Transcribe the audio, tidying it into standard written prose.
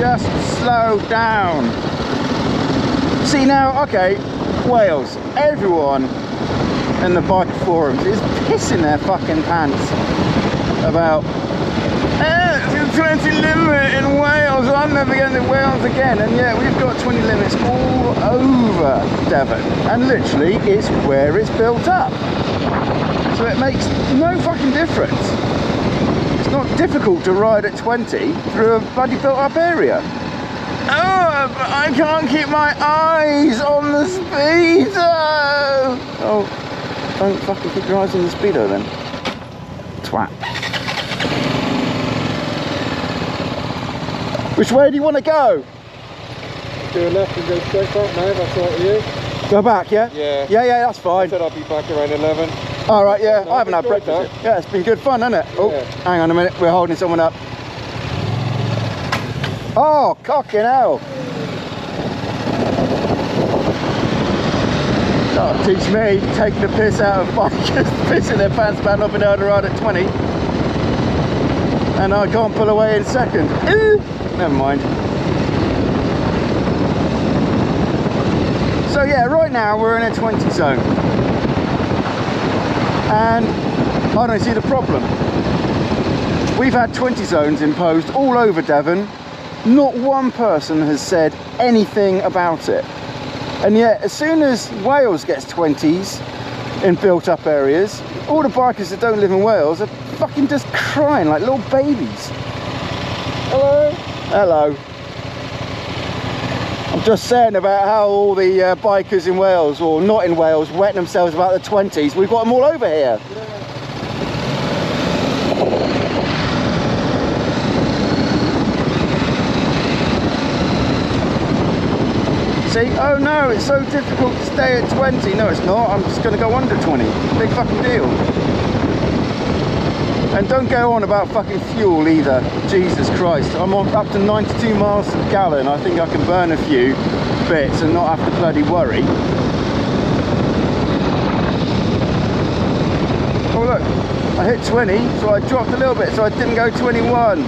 Just slow down. See now, okay, Wales, everyone in the bike forums is pissing their fucking pants about it's a 20 limit in Wales, I'm never going to Wales again, and yet we've got 20 limits all over Devon, and literally it's where it's built up, so it makes no fucking difference. It's not difficult to ride at 20 through a bloody built up area. Oh, but I can't keep my eyes on the speedo. Oh, don't fucking keep your eyes on the speedo then, twat. Which way do you want to go? Do a left and go straight back now, that's all right with you? Go back, yeah? Yeah. Yeah, that's fine. I said I'll be back around 11. All right, yeah, No, I haven't had breakfast yet. Yeah, it's been good fun, hasn't it? Yeah. Oh, hang on a minute, we're holding someone up. Oh, cocking hell. Oh, teach me, taking the piss out of bikers, pissing their pants about not being able to ride at 20. And I can't pull away in second. Never mind. So yeah, right now we're in a 20 zone. And I don't see the problem. We've had 20 zones imposed all over Devon. Not one person has said anything about it. And yet, as soon as Wales gets 20s in built up areas, all the bikers that don't live in Wales are fucking just crying like little babies. Hello? Hello. I'm just saying about how all the bikers in Wales, or not in Wales, wetting themselves about the 20s. We've got them all over here. See? Oh no, it's so difficult to stay at 20. No, it's not. I'm just going to go under 20. Big fucking deal. And don't go on about fucking fuel either. Jesus Christ. I'm on up to 92 miles per gallon. I think I can burn a few bits and not have to bloody worry. Oh look, I hit 20, so I dropped a little bit, so I didn't go 21.